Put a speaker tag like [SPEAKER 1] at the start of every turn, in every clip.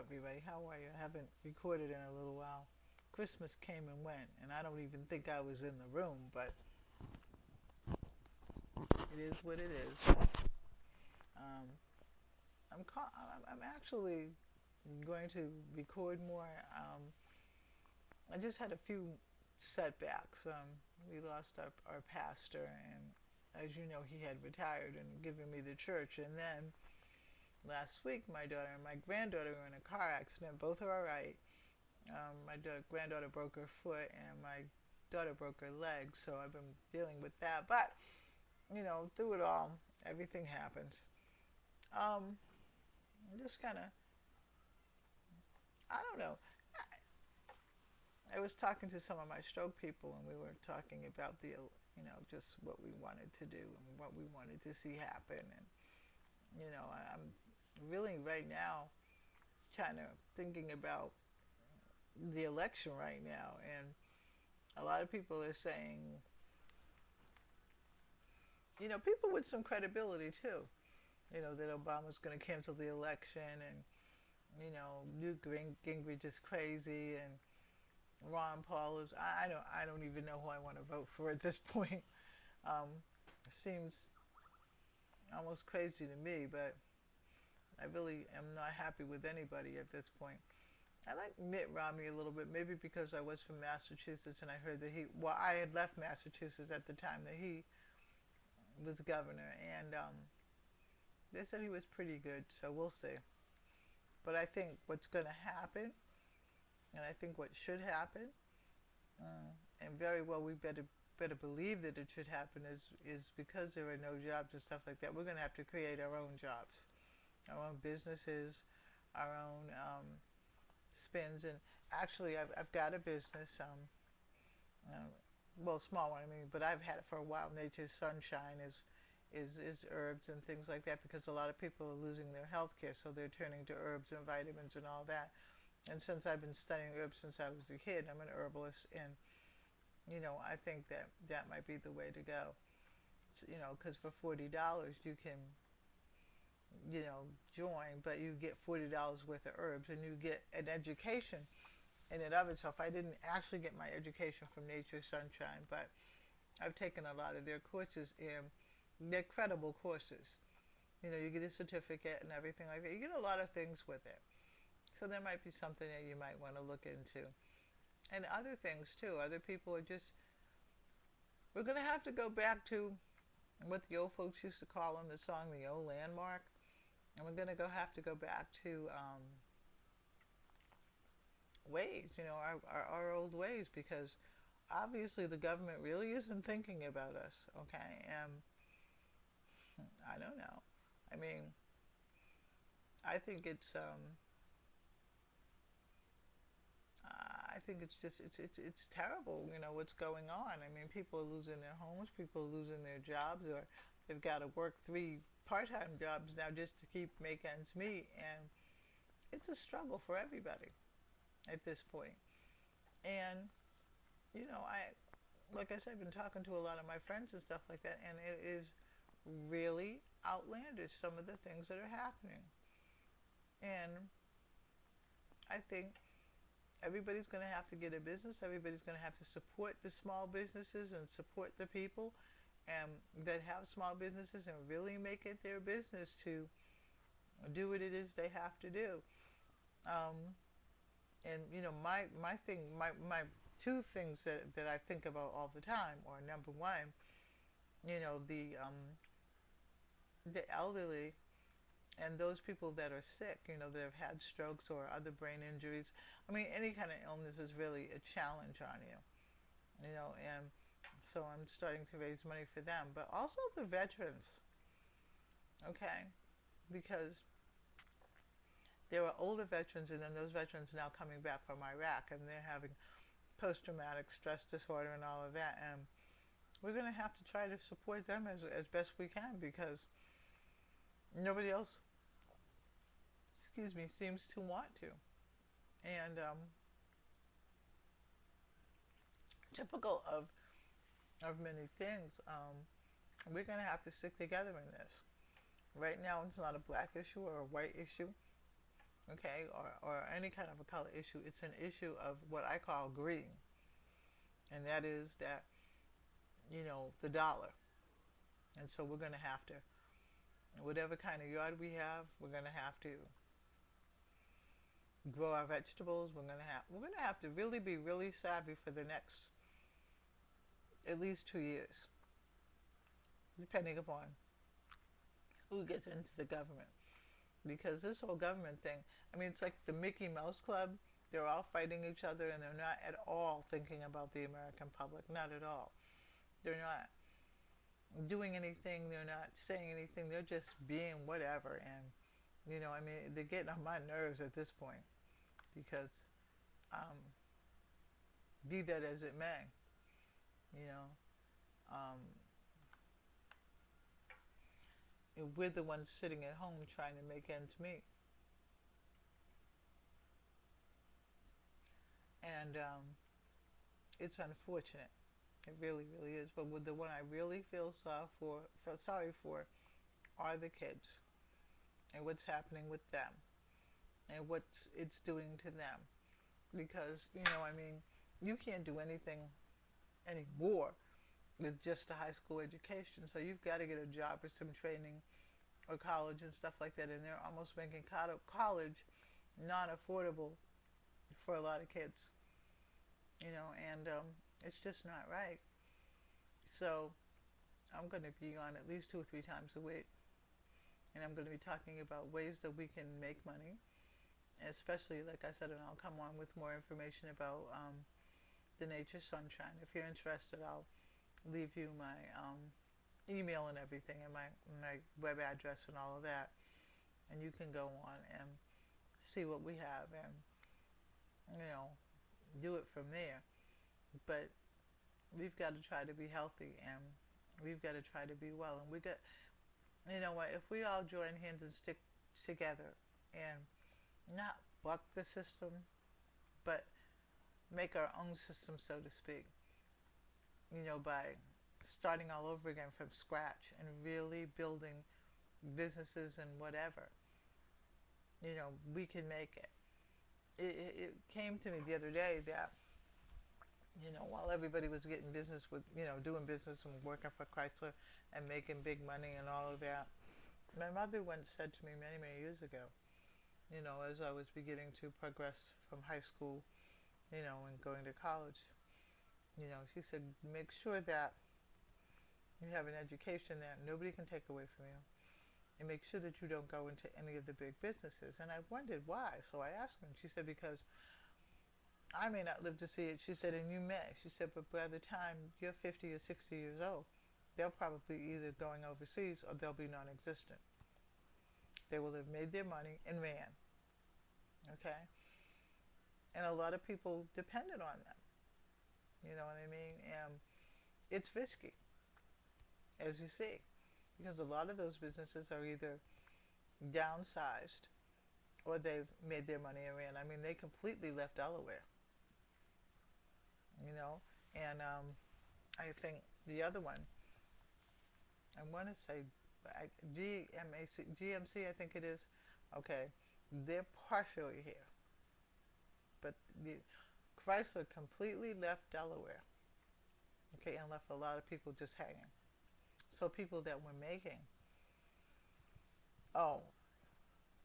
[SPEAKER 1] everybody. How are you? I haven't recorded in a little while. Christmas came and went, and I don't even think I was in the room, but it is what it is. Um, I'm actually going to record more. I just had a few setbacks. We lost our pastor, and as you know, he had retired and given me the church. And then last week, my daughter and my granddaughter were in a car accident. Both are all right. My granddaughter broke her foot, and my daughter broke her leg. So I've been dealing with that. But through it all, everything happens. Um, just kind of, I don't know. I was talking to some of my stroke people, and we were talking about just what we wanted to do and what we wanted to see happen. And I'm really right now kind of thinking about the election right now, and a lot of people are saying, people with some credibility too, that Obama's going to cancel the election, and Newt Gingrich is crazy, and Ron Paul is. I don't even know who I want to vote for at this point. Um, Seems almost crazy to me, but I really am not happy with anybody at this point. I like Mitt Romney a little bit, maybe because I was from Massachusetts and I heard that I had left Massachusetts at the time that he was governor, and they said he was pretty good, so we'll see. But I think what's going to happen, and I think what should happen, and very well we better believe that it should happen, is because there are no jobs and stuff like that, we're going to have to create our own jobs, our own businesses, our own spins. And actually, I've got a business, uh, well, small one, I mean, but I've had it for a while. Nature's Sunshine is herbs and things like that, because a lot of people are losing their health care, so they're turning to herbs and vitamins and all that. And since I've been studying herbs since I was a kid, I'm an herbalist, and I think that that might be the way to go. So, because for $40 you can join, but you get $40 worth of herbs, and you get an education in and of itself. I didn't actually get my education from Nature Sunshine, but I've taken a lot of their courses, and they're credible courses. You get a certificate and everything like that. You get a lot of things with it. So there might be something that you might want to look into. And other things too. Other people are just, we're going to have to go back to what the old folks used to call in the song the old landmark. And we're going to have to go back to ways, our old ways, because obviously the government really isn't thinking about us, okay? And I don't know. I mean, I think it's just it's terrible, what's going on. I mean, people are losing their homes, people are losing their jobs, or they've got to work 3 part-time jobs now just to keep make ends meet, and it's a struggle for everybody at this point. And I like I said, I've been talking to a lot of my friends and stuff like that, and it is really outlandish, some of the things that are happening. And I think everybody's going to have to get a business. Everybody's going to have to support the small businesses and support the people that have small businesses, and really make it their business to do what it is they have to do. Um, and my 2 things that I think about all the time are, number one, you know, the um, the elderly and those people that are sick, that have had strokes or other brain injuries. I mean, any kind of illness is really a challenge on you, and so I'm starting to raise money for them, but also the veterans, okay? Because there are older veterans, and then those veterans now coming back from Iraq, and they're having post-traumatic stress disorder and all of that, and we're going to have to try to support them as best we can, because nobody else, excuse me, seems to want to. And typical of many things, we're going to have to stick together in this. Right now, it's not a black issue or a white issue. okay, or any kind of a color issue. It's an issue of what I call greed, and that is that, the dollar. And so we're going to have to, whatever kind of yard we have, we're going to have to grow our vegetables. We're going to have to really be really savvy for the next at least 2 years, depending upon who gets into the government. Because this whole government thing, I mean, it's like the Mickey Mouse Club. They're all fighting each other, and they're not at all thinking about the American public. Not at all. They're not doing anything. They're not saying anything. They're just being whatever. And, I mean, they're getting on my nerves at this point because, um, be that as it may, you know, um, we're the ones sitting at home trying to make ends meet. And it's unfortunate. It really, really is. But with the one I really feel sorry for are the kids and what's happening with them and what it's doing to them. Because, I mean, you can't do anything anymore with just a high school education. So you've got to get a job or some training or college and stuff like that. And they're almost making college non affordable for a lot of kids, and it's just not right. So I'm going to be on at least 2 or 3 times a week. And I'm going to be talking about ways that we can make money, especially, like I said, and I'll come on with more information about the nature sunshine. If you're interested, I'll leave you my email and everything, and my web address and all of that, and you can go on and see what we have and you know do it from there. But we've got to try to be healthy, and we've got to try to be well, and we got, what, if we all join hands and stick together and not buck the system, but make our own system, so to speak, by starting all over again from scratch and really building businesses and whatever, we can make it. It came to me the other day that, while everybody was getting business with, doing business and working for Chrysler and making big money and all of that, my mother once said to me many, many years ago, as I was beginning to progress from high school, and going to college, she said, make sure that you have an education that nobody can take away from you, and make sure that you don't go into any of the big businesses. And I wondered why. So I asked her, and she said, because I may not live to see it. She said, and you may. She said, but by the time you're 50 or 60 years old, they'll probably either going overseas or they'll be non-existent. They will have made their money and ran. Okay? And a lot of people depended on them. You know what I mean? And it's risky, as you see, because a lot of those businesses are either downsized or they've made their money and ran. I mean, they completely left Delaware, you know? And I think the other one, I want to say GMC, I think it is. Okay, they're partially here, but the Chrysler completely left Delaware. Okay, and left a lot of people just hanging. So people that were making, oh,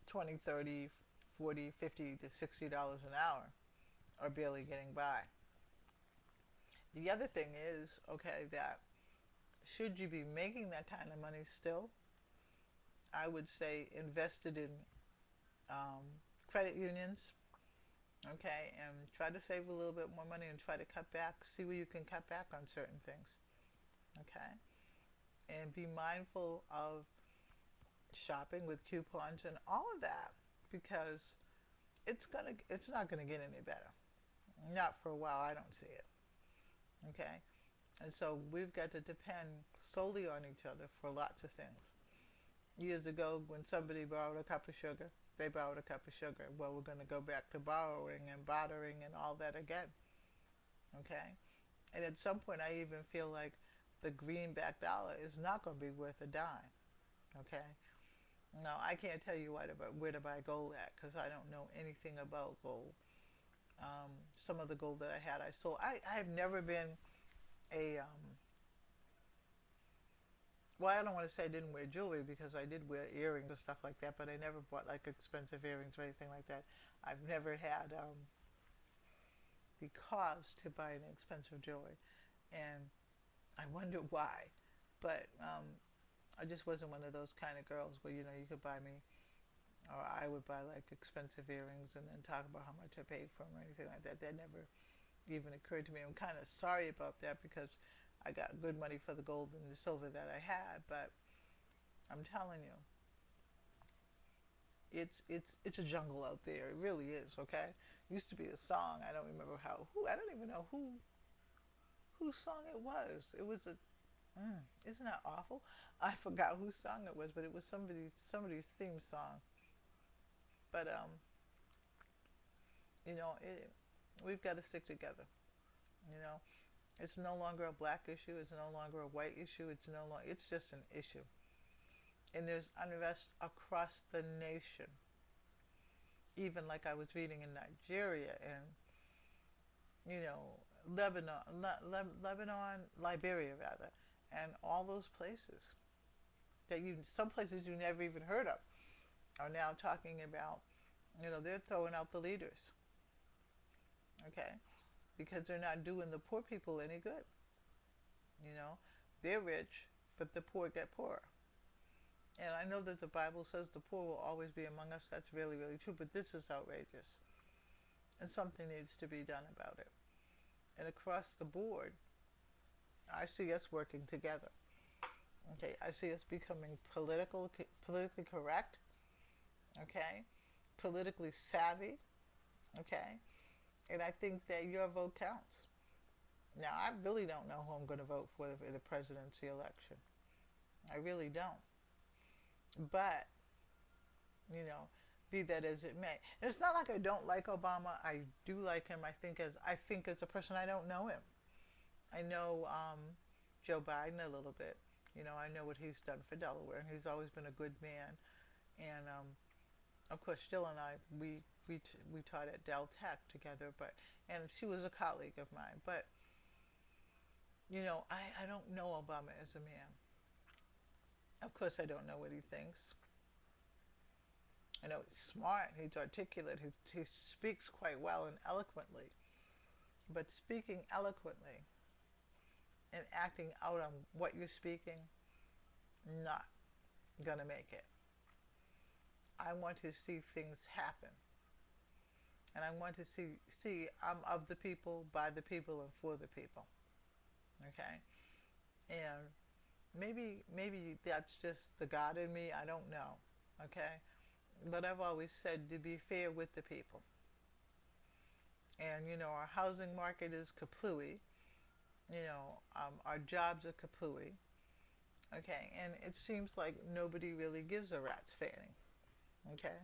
[SPEAKER 1] 20, 30, 40, 50 to $60 an hour are barely getting by. The other thing is, okay, that should you be making that kind of money still, I would say invested in um, credit unions, okay, and try to save a little bit more money and try to cut back, see where you can cut back on certain things, okay, and be mindful of shopping with coupons and all of that, because it's not gonna get any better, not for a while. I don't see it, okay, and so we've got to depend solely on each other for lots of things. Years ago, when somebody borrowed a cup of sugar, they borrowed a cup of sugar. Well, we're going to go back to borrowing and bartering and all that again. Okay? And at some point, I even feel like the greenback dollar is not going to be worth a dime. Okay? No, I can't tell you where to buy gold at because I don't know anything about gold. Some of the gold that I had, I sold. I have never been a well, I don't want to say I didn't wear jewelry because I did wear earrings and stuff like that, but I never bought like expensive earrings or anything like that. I've never had the cause to buy an expensive jewelry, and I wonder why. But I just wasn't one of those kind of girls where you could buy me, or I would buy like expensive earrings and then talk about how much I paid for them or anything like that. That never even occurred to me. I'm kind of sorry about that because I got good money for the gold and the silver that I had, but I'm telling you, it's a jungle out there. It really is. Okay, used to be a song. I don't remember who. I don't even know whose song it was. It was a. Isn't that awful? I forgot whose song it was, but it was somebody's theme song. But we've got to stick together. You know, it's no longer a black issue. It's no longer a white issue. It's no longer. It's just an issue, and there's unrest across the nation. Even like I was reading in Nigeria and you know Lebanon, Lebanon, Liberia rather, and all those places some places you never even heard of are now talking about. They're throwing out the leaders, okay, because they're not doing the poor people any good. You know, they're rich, but the poor get poorer. And I know that the Bible says the poor will always be among us. That's really, really true. But this is outrageous. And something needs to be done about it. And across the board, I see us working together. Okay, I see us becoming politically correct. Okay, politically savvy. Okay, and I think that your vote counts. Now, I really don't know who I'm going to vote for the presidency election. I really don't. But be that as it may. And it's not like I don't like Obama. I do like him. I think as a person, I don't know him. I know Joe Biden a little bit. I know what he's done for Delaware, and he's always been a good man. And of course, Jill and I, we taught at Del Tech together, and she was a colleague of mine. But I don't know Obama as a man. Of course, I don't know what he thinks. I know he's smart, he's articulate, he speaks quite well and eloquently. But speaking eloquently and acting out on what you're speaking, not gonna make it. I want to see things happen. And I want to see I'm of the people, by the people, and for the people. Okay? And maybe that's just the God in me. I don't know. Okay? But I've always said to be fair with the people. And our housing market is kaplooey. Our jobs are kaplooey. Okay, and it seems like nobody really gives a rat's fanning. Okay,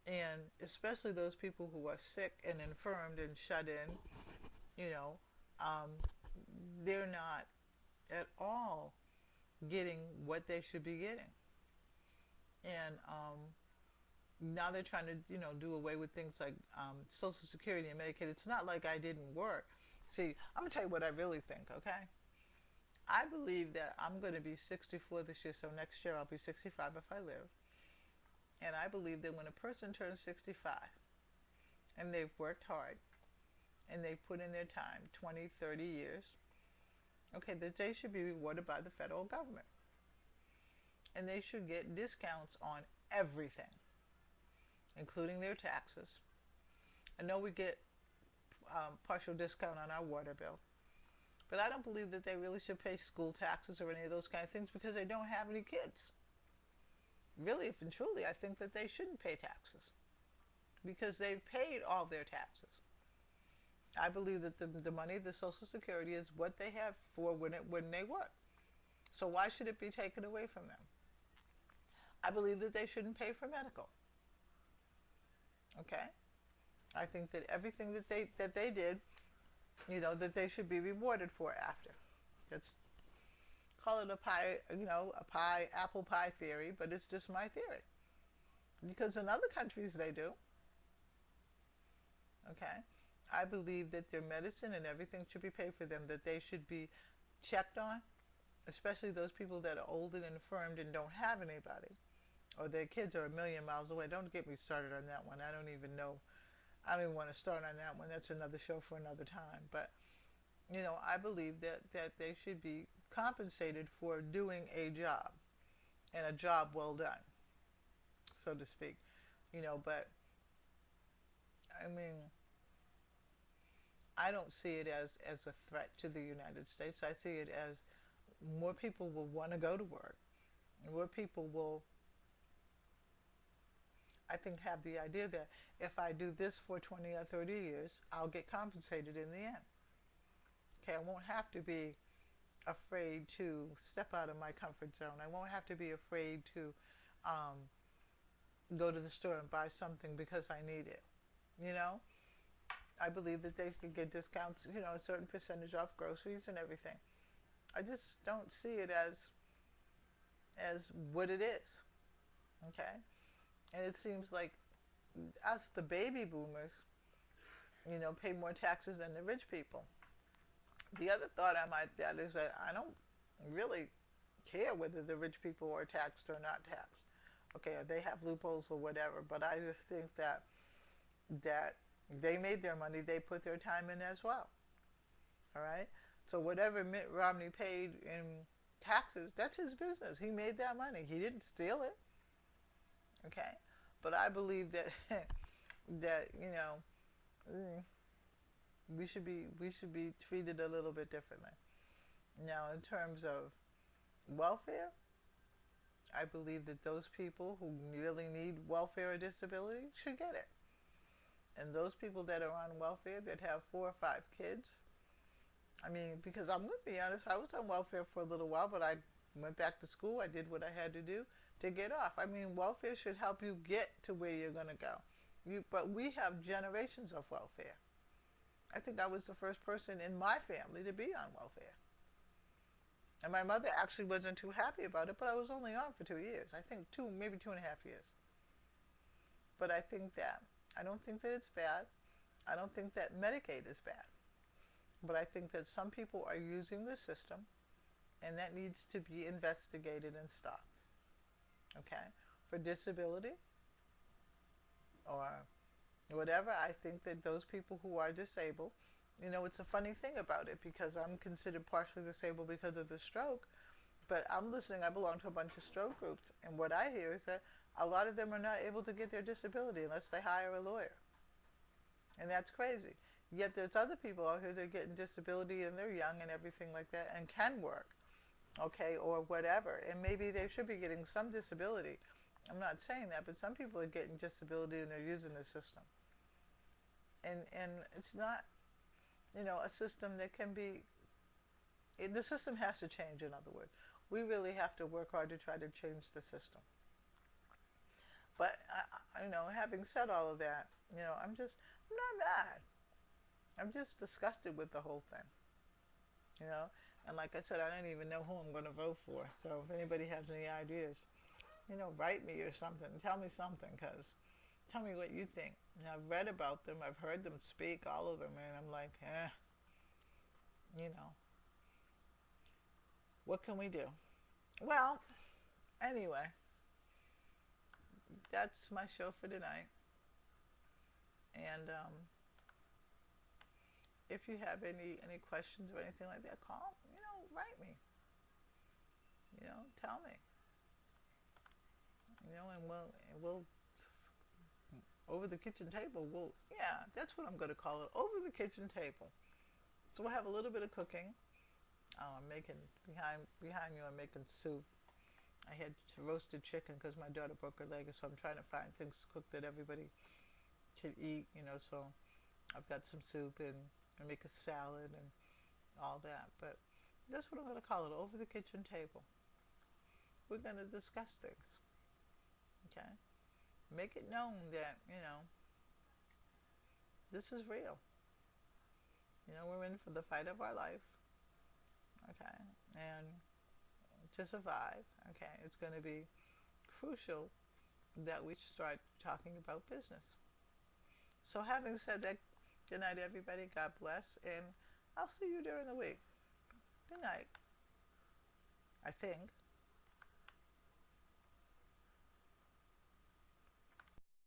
[SPEAKER 1] and especially those people who are sick and infirmed and shut in. You know, um, they're not at all getting what they should be getting, and now they're trying to do away with things like Social Security and Medicaid. It's not like I didn't work. See, I'm gonna tell you what I really think. Okay, I believe that I'm going to be 64 this year, so next year I'll be 65 if I live. And I believe that when a person turns 65 and they've worked hard and they've put in their time 20, 30 years, okay, that they should be rewarded by the federal government. And they should get discounts on everything, including their taxes. I know we get partial discount on our water bill, but I don't believe that they really should pay school taxes or any of those kind of things because they don't have any kids. Really, if and truly, I think that they shouldn't pay taxes because they've paid all their taxes. I believe that the money, the Social Security, is what they have for when they work. So why should it be taken away from them? I believe that they shouldn't pay for medical. Okay, I think that everything that they did, that they should be rewarded for after. That's Call it a pie, a pie, apple pie theory, but it's just my theory. Because in other countries they do, okay? I believe that their medicine and everything should be paid for them, that they should be checked on, especially those people that are old and infirmed and don't have anybody, or their kids are a million miles away. Don't get me started on that one. I don't even know. I don't even want to start on that one. That's another show for another time. But, I believe that they should be compensated for doing a job, and a job well done, so to speak. But I mean, I don't see it as a threat to the United States. I see it as more people will want to go to work. More people will, I think, have the idea that if I do this for 20 or 30 years, I'll get compensated in the end. Okay, I won't have to be afraid to step out of my comfort zone. I won't have to be afraid to um, go to the store and buy something because I need it. You know, I believe that they could get discounts, a certain percentage off groceries and everything. I just don't see it as what it is. Okay, and it seems like us, the baby boomers, pay more taxes than the rich people. The other thought I might add is that I don't really care whether the rich people are taxed or not taxed. Okay, or they have loopholes or whatever, but I just think that they made their money, they put their time in as well. All right? So whatever Mitt Romney paid in taxes, that's his business. He made that money. He didn't steal it. Okay? But I believe that that, mm, we should be treated a little bit differently. Now, in terms of welfare, I believe that those people who really need welfare or disability should get it. And those people that are on welfare that have 4 or 5 kids, I mean, because I'm going to be honest, I was on welfare for a little while, but I went back to school. I did what I had to do to get off. I mean, welfare should help you get to where you're going to go. But we have generations of welfare. I think I was the first person in my family to be on welfare. And my mother actually wasn't too happy about it, but I was only on for 2 years. I think two, maybe 2.5 years. But I don't think that it's bad. I don't think that Medicaid is bad. But I think that some people are using the system, and that needs to be investigated and stopped. Okay? For disability or whatever, I think that those people who are disabled, it's a funny thing about it because I'm considered partially disabled because of the stroke, but I'm listening, I belong to a bunch of stroke groups, and what I hear is that a lot of them are not able to get their disability unless they hire a lawyer. And that's crazy. Yet there's other people out here that are getting disability and they're young and everything like that and can work, okay, or whatever. And maybe they should be getting some disability. I'm not saying that, but some people are getting disability and they're using the system. And it's not, a system that can be, the system has to change, in other words. We really have to work hard to try to change the system. But, having said all of that, I'm not mad. I'm just disgusted with the whole thing, you know. And like I said, I don't even know who I'm going to vote for. So if anybody has any ideas, write me or something. Tell me something, because tell me what you think. I've read about them. I've heard them speak, all of them, and I'm like, you know, what can we do? Well, anyway, that's my show for tonight. And if you have any questions or anything like that, call, write me. Tell me. And we'll over the kitchen table. Yeah, that's what I'm going to call it. Over the kitchen table. So we'll have a little bit of cooking. I'm making behind you. I'm making soup. I had roasted chicken because my daughter broke her leg, so I'm trying to find things to cook that everybody can eat. So I've got some soup and I make a salad and all that. But that's what I'm going to call it. Over the kitchen table. We're going to discuss things. Okay? Make it known that, this is real. We're in for the fight of our life. Okay? And to survive, okay, it's going to be crucial that we start talking about business. So having said that, good night, everybody. God bless, and I'll see you during the week. Good night, I think.